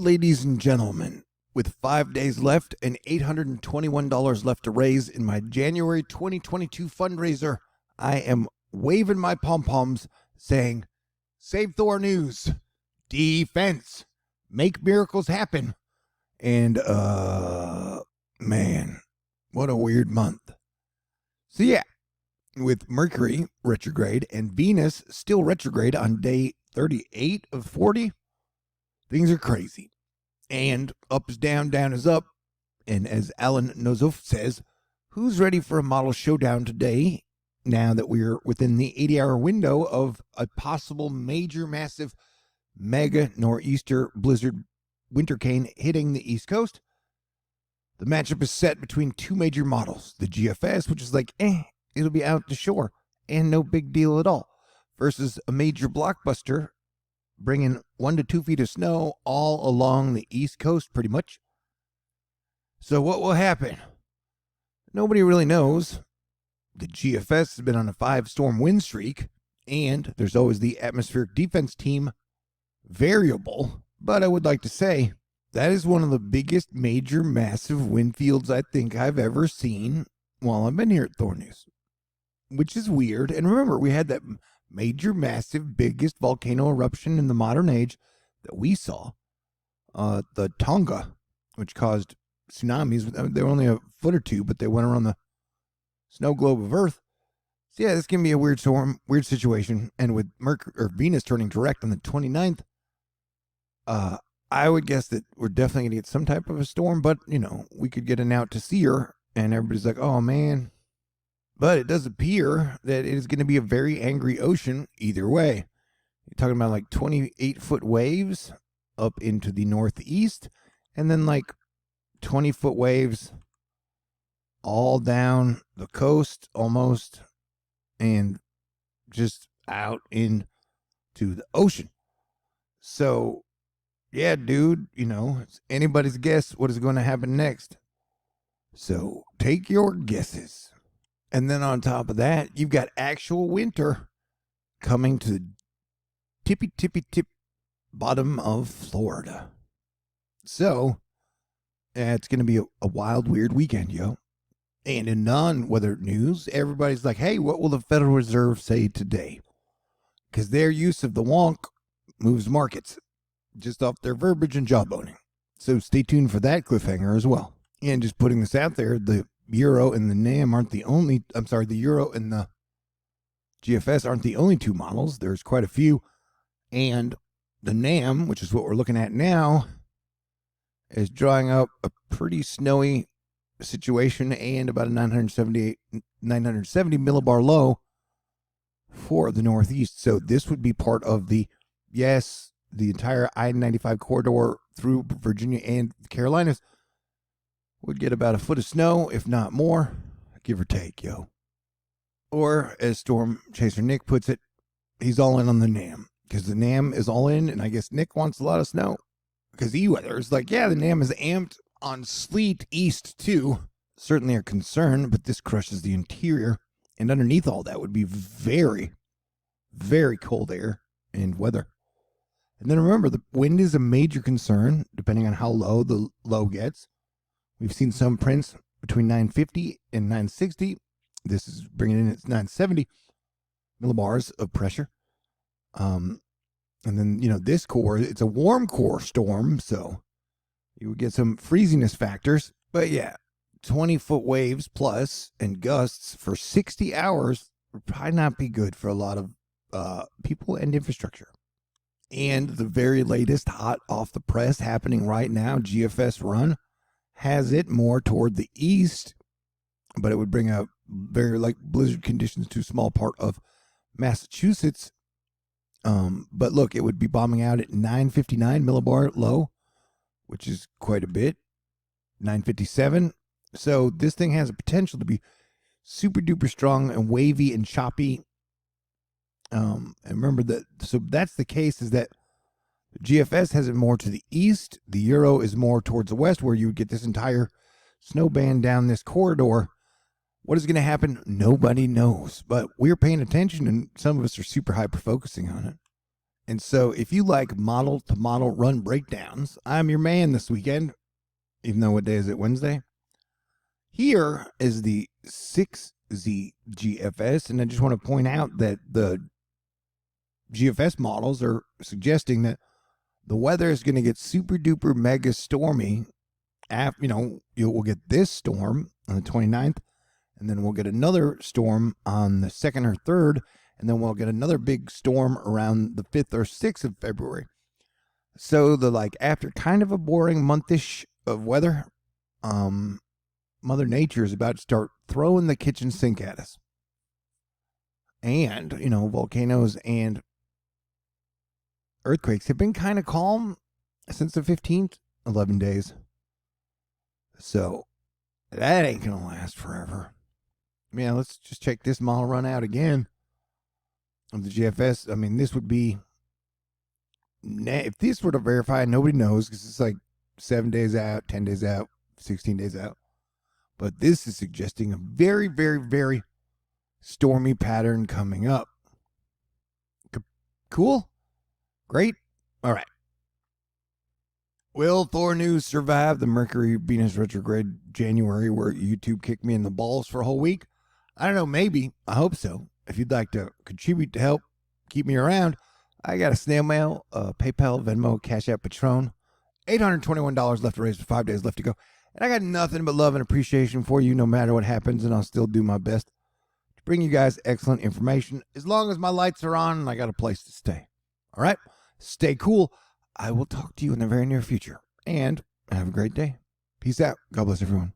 Ladies and gentlemen, with 5 days left and $821 left to raise in my January 2022 fundraiser, I am waving my pom-poms saying, save THORnews, defense, make miracles happen. And, man, what a weird month. So yeah, with Mercury retrograde and Venus still retrograde on day 38 of 40, things are crazy. And up is down, down is up. And as Alan Nozof says, who's ready for a model showdown today now that we're within the 80-hour window of a possible major, massive, mega nor'easter blizzard winter cane hitting the East Coast? The matchup is set between two major models, the GFS, which is like, it'll be out to shore and no big deal at all, versus a major blockbuster bringing 1 to 2 feet of snow all along the East Coast pretty much. So what will happen? Nobody really knows. The GFS has been on a 5-storm wind streak, and there's always the atmospheric defense team variable. But I would like to say that is one of the biggest major massive wind fields I think I've ever seen while I've been here at THORnews, which is weird. And remember, we had that major, massive, biggest volcano eruption in the modern age that we saw, the Tonga, which caused tsunamis. They were only a foot or two, but they went around the snow globe of Earth. So yeah, this can be a weird storm, weird situation. And with Mercury or Venus turning direct on the 29th, I would guess that we're definitely going to get some type of a storm, but, you know, we could get an out to sea her, and everybody's like, oh, man. But it does appear that it is going to be a very angry ocean either way. You're talking about like 28-foot waves up into the northeast, and then like 20-foot waves all down the coast almost, and just out into the ocean. So, yeah, dude, you know, it's anybody's guess what is going to happen next. So take your guesses. And then on top of that, you've got actual winter coming to the tippy bottom of Florida. So it's going to be a wild, weird weekend, yo. And in non-weather news, everybody's like, hey, what will the Federal Reserve say today? Because their use of the wonk moves markets just off their verbiage and jawboning. So stay tuned for that cliffhanger as well. And just putting this out there, the Euro and the NAM aren't the only, the Euro and the GFS aren't the only two models. There's quite a few. And the NAM, which is what we're looking at now, is drawing up a pretty snowy situation and about a 970 millibar low for the Northeast. So this would be part of the entire I-95 corridor through Virginia and the Carolinas would get about a foot of snow, if not more, give or take, yo. Or, as Storm Chaser Nick puts it, he's all in on the NAM. Because the NAM is all in, and I guess Nick wants a lot of snow. Because E-Weather is like, yeah, the NAM is amped on sleet east, too. Certainly a concern, but this crushes the interior. And underneath all that would be very, very cold air and weather. And then remember, the wind is a major concern, depending on how low the low gets. We've seen some prints between 950 and 960. This is bringing in its 970 millibars of pressure. And then, you know, this core, it's a warm core storm, so you would get some freeziness factors. But yeah, 20-foot waves plus and gusts for 60 hours would probably not be good for a lot of people and infrastructure. And the very latest hot off the press happening right now, GFS run, has it more toward the east, but it would bring a very like blizzard conditions to a small part of Massachusetts. But look, it would be bombing out at 959 millibar low, which is quite a bit, 957. So this thing has a potential to be super duper strong and wavy and choppy. And remember that, so that's the case, is that GFS has it more to the east. The Euro is more towards the west, where you would get this entire snow band down this corridor. What is going to happen? Nobody knows, but we're paying attention, and some of us are super hyper focusing on it. And so if you like model to model run breakdowns, I'm your man this weekend, even though what day is it? Wednesday? Here is the 6Z GFS, and I just want to point out that the GFS models are suggesting that the weather is going to get super duper mega stormy. We'll get this storm on the 29th, and then we'll get another storm on the 2nd or 3rd, and then we'll get another big storm around the 5th or 6th of February. So after kind of a boring monthish of weather, Mother Nature is about to start throwing the kitchen sink at us. And, volcanoes and earthquakes have been kind of calm since the 15th, 11 days. So that ain't going to last forever. Yeah, let's just check this model run out again of the GFS. I mean, this would be, if this were to verify, nobody knows because it's like 7 days out, 10 days out, 16 days out. But this is suggesting a very, very, very stormy pattern coming up. Cool? Great? All right. Will THORnews survive the Mercury-Venus retrograde January where YouTube kicked me in the balls for a whole week? I don't know, maybe. I hope so. If you'd like to contribute to help keep me around, I got a snail mail, PayPal, Venmo, CashApp, Patron. $821 left to raise for 5 days left to go. And I got nothing but love and appreciation for you no matter what happens, and I'll still do my best to bring you guys excellent information as long as my lights are on and I got a place to stay. All right? Stay cool. I will talk to you in the very near future. And have a great day. Peace out. God bless everyone.